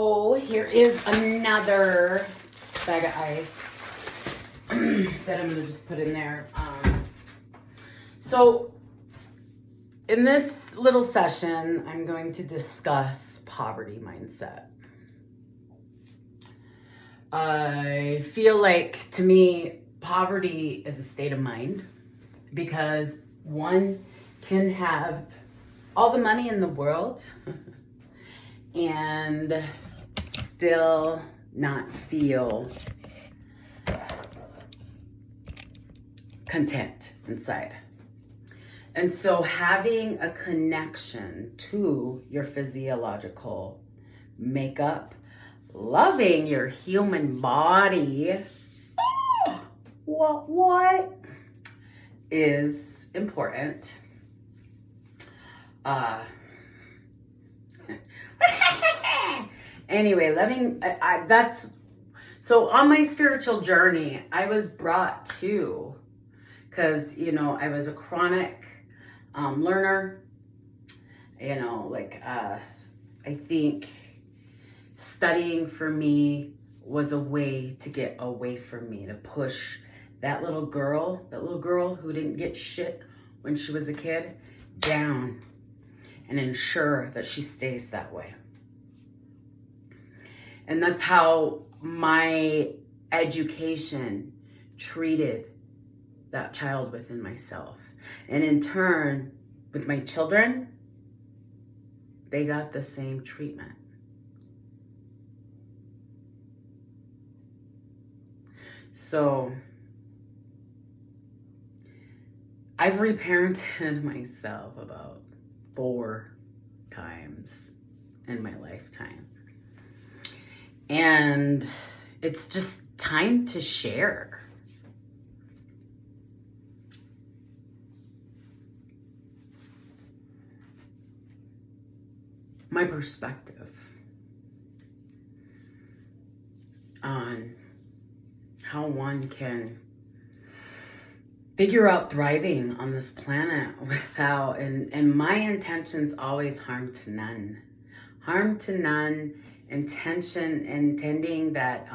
So here is another bag of ice that I'm gonna just put in there. So in this little session, I'm going to discuss poverty mindset. I feel like, to me, poverty is a state of mind because one can have all the money in the world and still not feel content inside. And so having a connection to your physiological makeup, loving your human body, what is important. Anyway, that's so on my spiritual journey, I was brought to, because, I was a chronic learner, I think studying for me was a way to get away from me, to push that little girl who didn't get shit when she was a kid down and ensure that she stays that way. And that's how my education treated that child within myself. And in turn, with my children, they got the same treatment. So I've reparented myself about 4 times in my lifetime. And it's just time to share. My perspective on how one can figure out thriving on this planet without, and my intention's always harm to none. Harm to none, intending that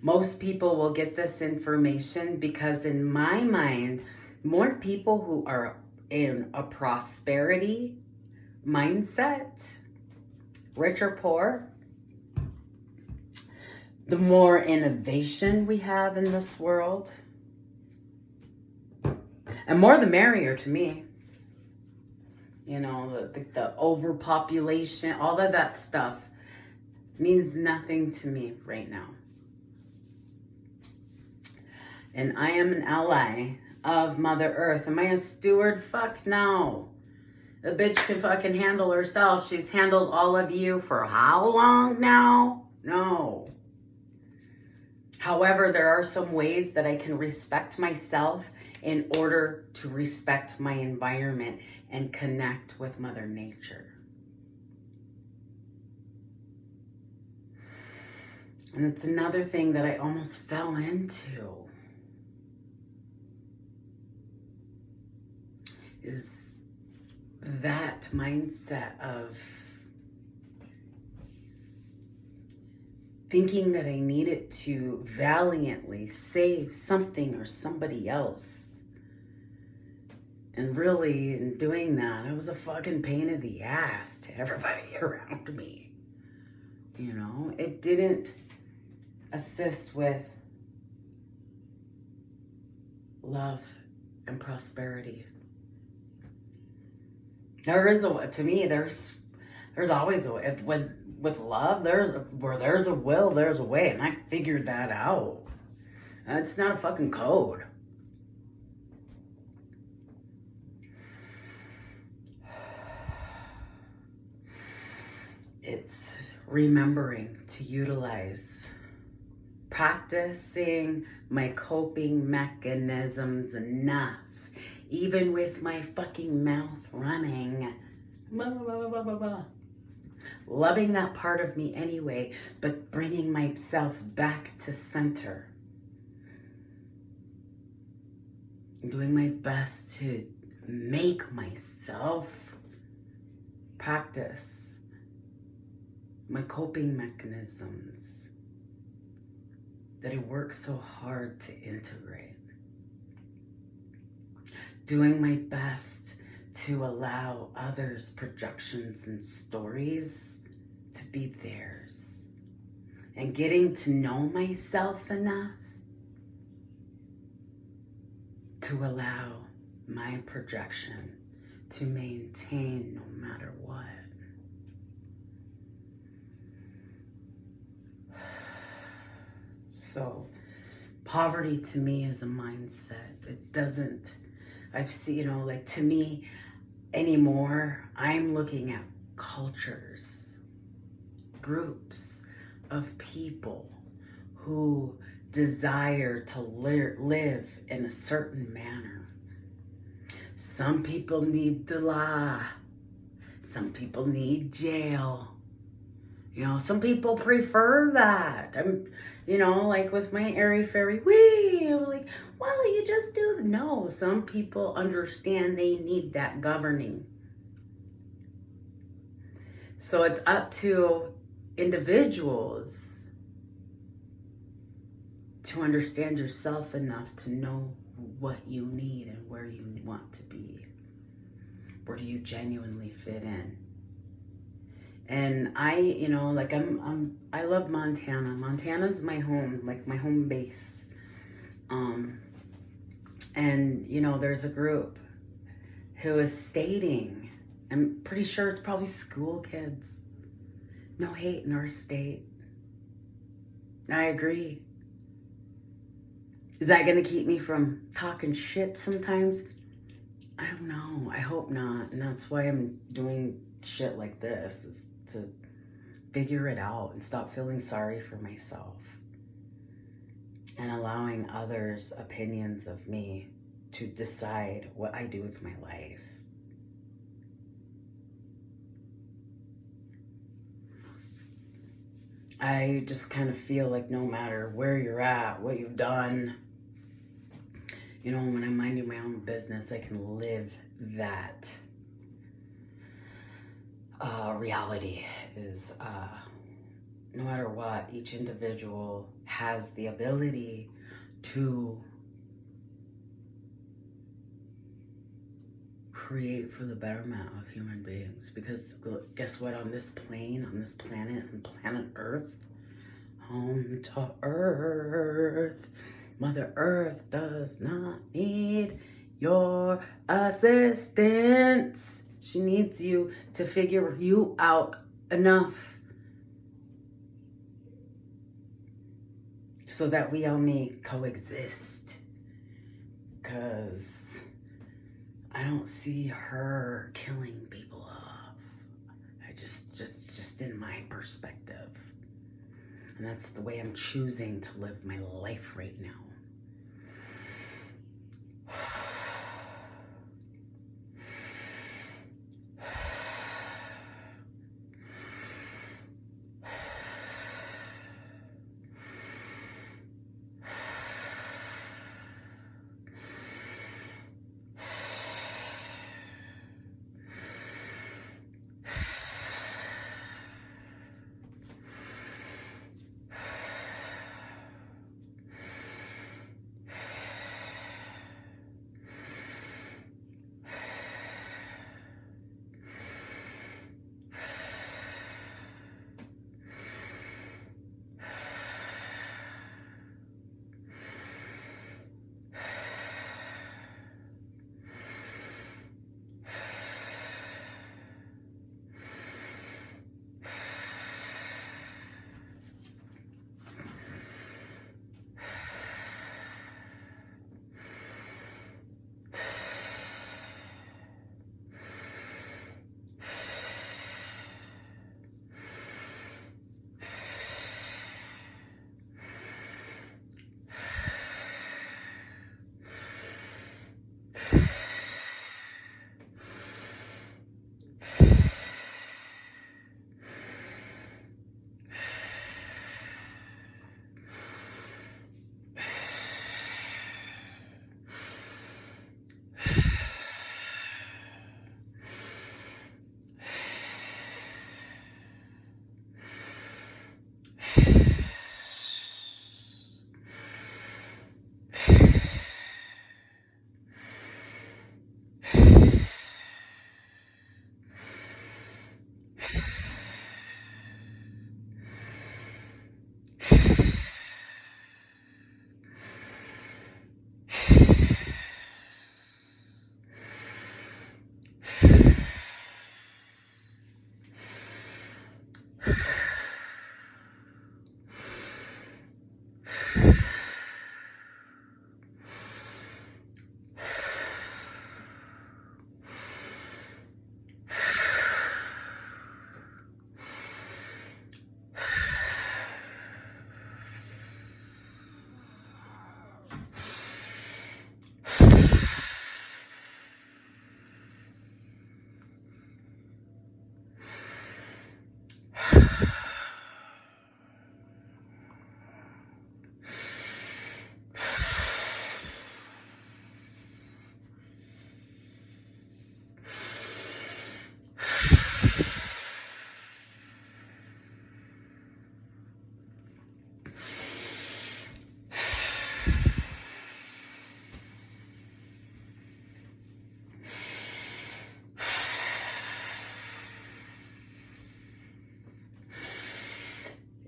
most people will get this information, because in my mind, more people who are in a prosperity mindset, rich or poor, the more innovation we have in this world, and more the merrier to me. The overpopulation, all of that stuff means nothing to me right now. And I am an ally of Mother Earth. Am I a steward? Fuck no. The bitch can fucking handle herself. She's handled all of you for how long now? No. However, there are some ways that I can respect myself in order to respect my environment and connect with Mother Nature. And it's another thing that I almost fell into, is that mindset of thinking that I needed to valiantly save something or somebody else. And really, in doing that, it was a fucking pain in the ass to everybody around me. It didn't assist with love and prosperity. There's always a way. With love, where there's a will, there's a way. And I figured that out. It's not a fucking code. It's remembering to utilize, practicing my coping mechanisms enough, even with my fucking mouth running. Loving that part of me anyway, but bringing myself back to center. Doing my best to make myself practice my coping mechanisms that I work so hard to integrate. Doing my best to allow others' projections and stories to be theirs. And getting to know myself enough to allow my projection to maintain no matter what. So, poverty to me is a mindset. It doesn't, I've seen, like to me anymore, I'm looking at cultures, groups of people who desire to live in a certain manner. Some people need the law. Some people need jail. Some people prefer that. Like with my airy-fairy, I'm like, well, you just do. No, some people understand they need that governing. So it's up to individuals to understand yourself enough to know what you need and where you want to be. Where do you genuinely fit in? And I love Montana. Montana's my home, like my home base. And there's a group who is stating, I'm pretty sure it's probably school kids, no hate in our state. I agree. Is that going to keep me from talking shit sometimes? I don't know. I hope not. And that's why I'm doing shit like this, is to figure it out and stop feeling sorry for myself and allowing others' opinions of me to decide what I do with my life. I just kind of feel like no matter where you're at, what you've done, when I'm minding my own business, I can live that. Reality is, no matter what, each individual has the ability to create for the betterment of human beings. Because guess what? On this plane, on this planet, on planet Earth, home to Earth, Mother Earth does not need your assistance. She needs you to figure you out enough so that we all may coexist. Because I don't see her killing people off. Just in my perspective. And that's the way I'm choosing to live my life right now.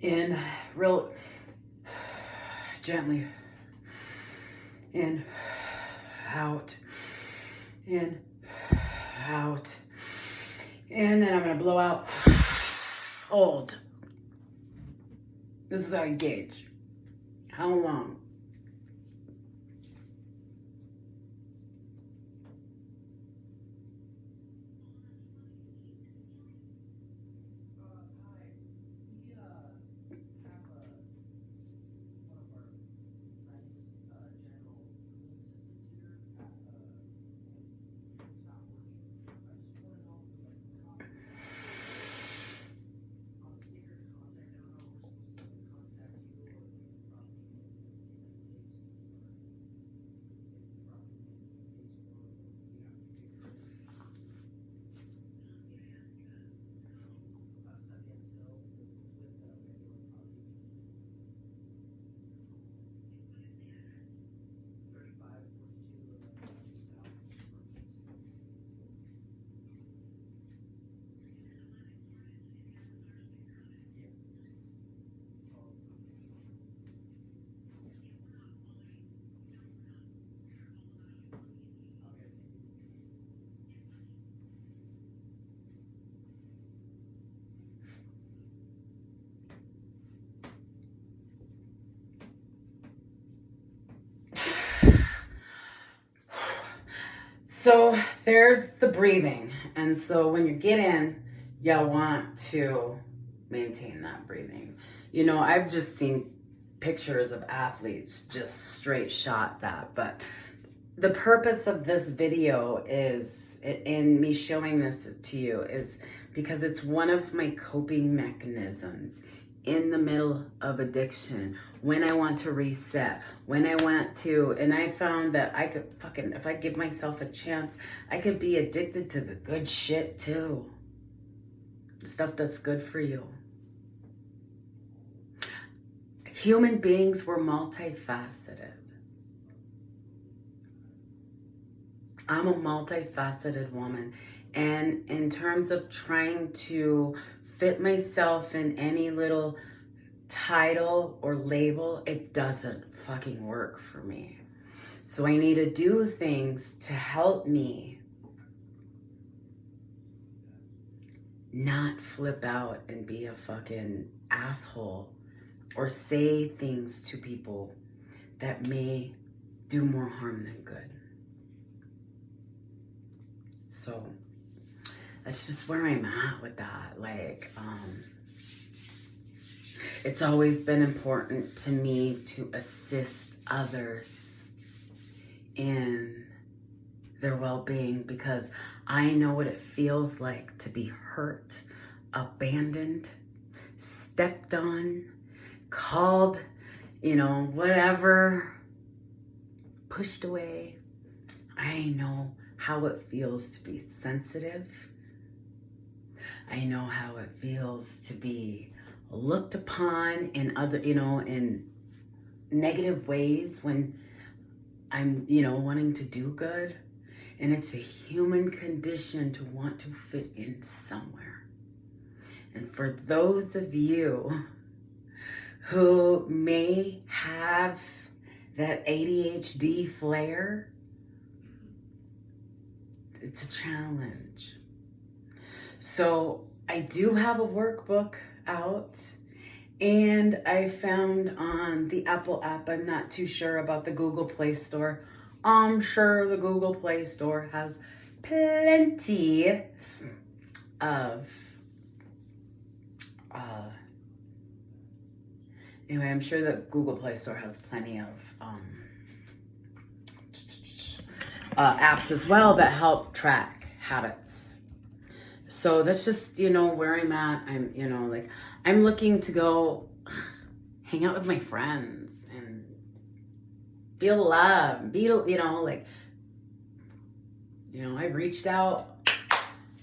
In, real gently. In, out. In, out. And then I'm going to blow out. Hold. This is how you gauge. How long? So there's the breathing. And so when you get in, you want to maintain that breathing. You know, I've just seen pictures of athletes just straight shot that. But the purpose of this video is, in me showing this to you, is because it's one of my coping mechanisms in the middle of addiction, when I want to reset, when I want to, and I found that I could fucking, if I give myself a chance, I could be addicted to the good shit too. The stuff that's good for you. Human beings were multifaceted. I'm a multifaceted woman. And in terms of trying to fit myself in any little title or label, it doesn't fucking work for me. So I need to do things to help me not flip out and be a fucking asshole or say things to people that may do more harm than good. So that's just where I'm at with that. Like, it's always been important to me to assist others in their well-being, because I know what it feels like to be hurt, abandoned, stepped on, called, you know, whatever, pushed away. I know how it feels to be sensitive. I know how it feels to be looked upon in other, you know, in negative ways when I'm, you know, wanting to do good. And it's a human condition to want to fit in somewhere. And for those of you who may have that ADHD flair, it's a challenge. So I do have a workbook out, and I found on the Apple app, I'm not too sure about the Google Play Store. I'm sure the Google Play Store has plenty of, anyway, I'm sure that Google Play Store has plenty of apps as well that help track habits. So that's just, you know, where I'm at. I'm, you know, like, I'm looking to go hang out with my friends and feel love, be, you know, like, you know, I reached out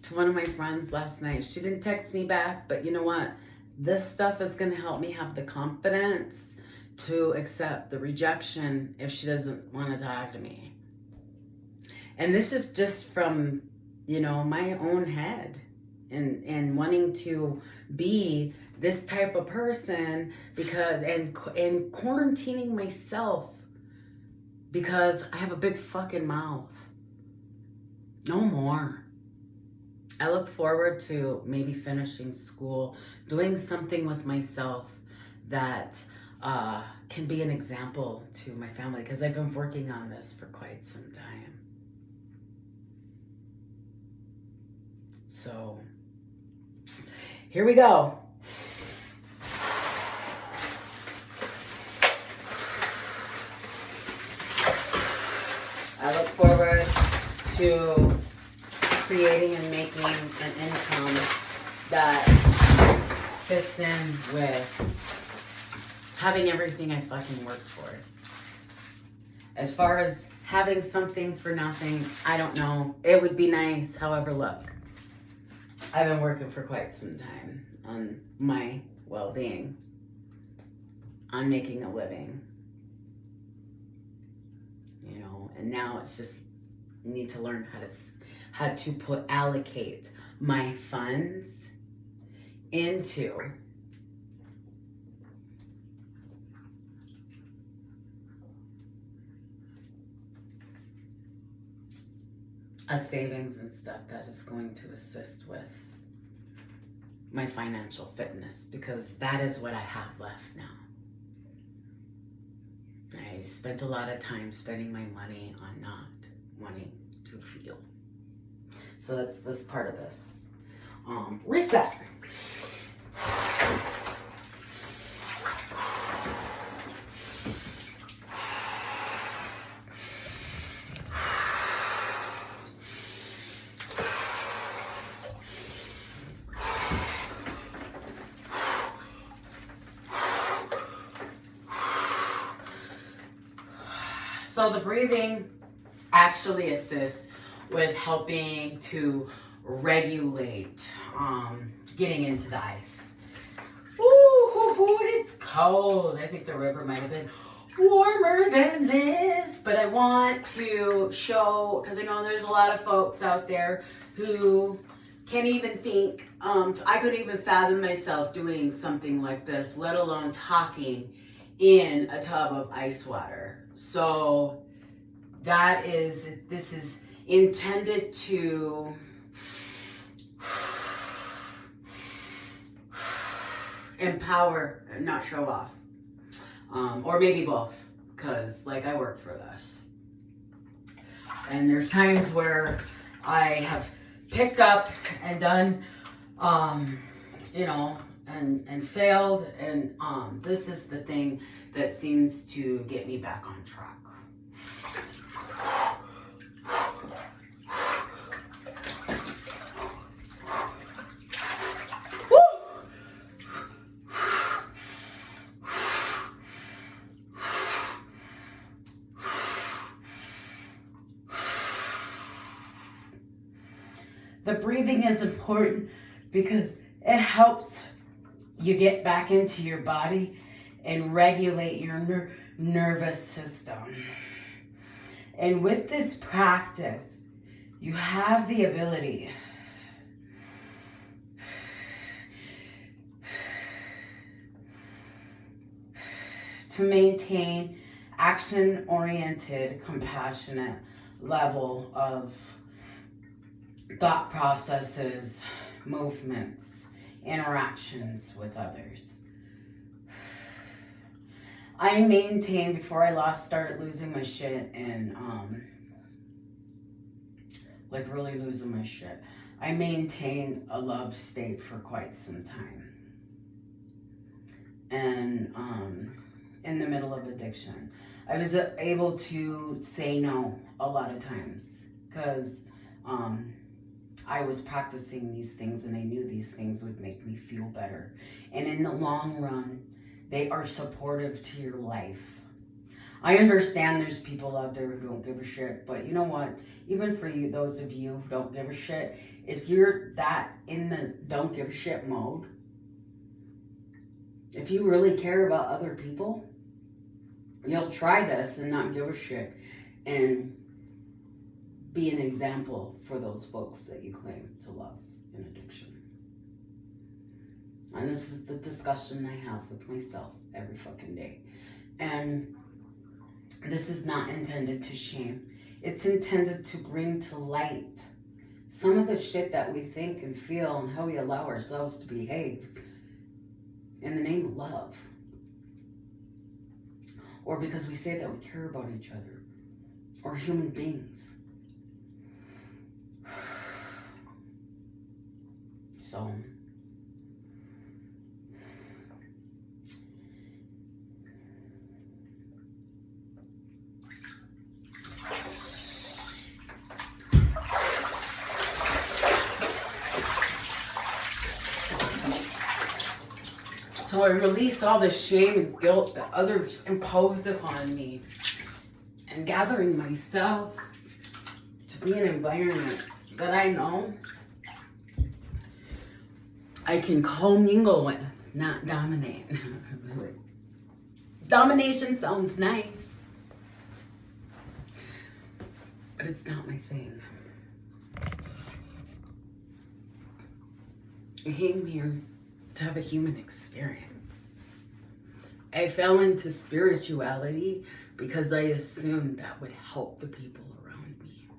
to one of my friends last night. She didn't text me back, but you know what? This stuff is going to help me have the confidence to accept the rejection if she doesn't want to talk to me. And this is just from, you know, my own head and wanting to be this type of person because and quarantining myself because I have a big fucking mouth. No more. I look forward to maybe finishing school, doing something with myself that can be an example to my family, because I've been working on this for quite some time. So here we go. I look forward to creating and making an income that fits in with having everything I fucking worked for. As far as having something for nothing, I don't know. It would be nice. However, look, I've been working for quite some time on my well-being, on making a living, you know, and now it's just need to learn how to allocate my funds into a savings and stuff that is going to assist with my financial fitness, because that is what I have left now. I spent a lot of time spending my money on not wanting to feel. So that's this part of this. Reset. So the breathing actually assists with helping to regulate getting into the ice. Ooh, it's cold. I think the river might have been warmer than this, but I want to show, because I know there's a lot of folks out there who can't even think, I couldn't even fathom myself doing something like this, let alone talking in a tub of ice water. So this is intended to empower, not show off. Or maybe both, because like I work for this. And there's times where I have picked up and done, you know, and failed, and this is the thing that seems to get me back on track. The breathing is important because it helps you get back into your body and regulate your nervous system. And with this practice, you have the ability to maintain action-oriented, compassionate level of thought processes, movements, interactions with others. I maintained, before I started losing my shit and like really losing my shit, I maintained a love state for quite some time. And in the middle of addiction, I was able to say no a lot of times because I was practicing these things and I knew these things would make me feel better. And in the long run, they are supportive to your life. I understand there's people out there who don't give a shit, but you know what? Even for you, those of you who don't give a shit, if you're that in the don't give a shit mode, if you really care about other people, you'll try this and not give a shit and be an example for those folks that you claim to love in addiction. And this is the discussion I have with myself every fucking day. And this is not intended to shame. It's intended to bring to light some of the shit that we think and feel and how we allow ourselves to behave in the name of love. Or because we say that we care about each other or human beings. So, I release all the shame and guilt that others imposed upon me, and gathering myself to be in an environment that I know I can co-mingle with, not dominate. Domination sounds nice, but it's not my thing. I came here to have a human experience. I fell into spirituality because I assumed that would help the people around me.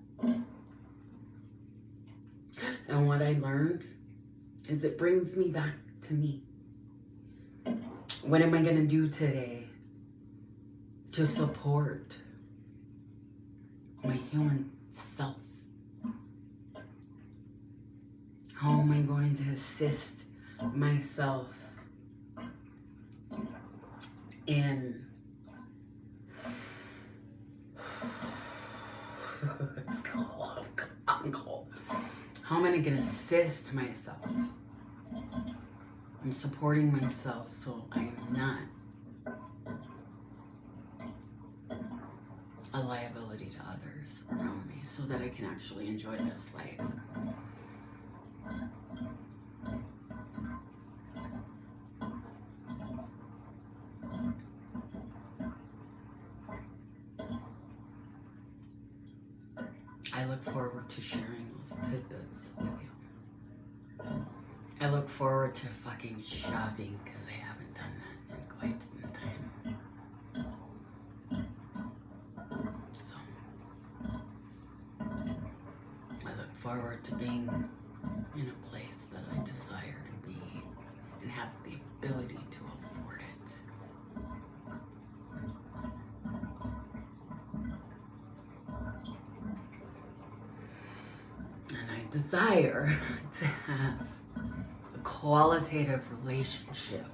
And what I learned is it brings me back to me. What am I going to do today to support my human self? How am I going to assist myself in it's cold. I'm cold. How am I going to assist myself? I'm supporting myself so I am not a liability to others around me, so that I can actually enjoy this life. I look forward to sharing those tidbits with you. I look forward to fucking shopping because I haven't done that in quite some time. So, I look forward to being in a place that I desire to be and have the ability to afford it. And I desire to have a qualitative relationship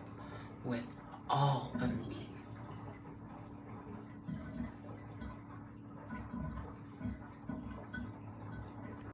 with all of me.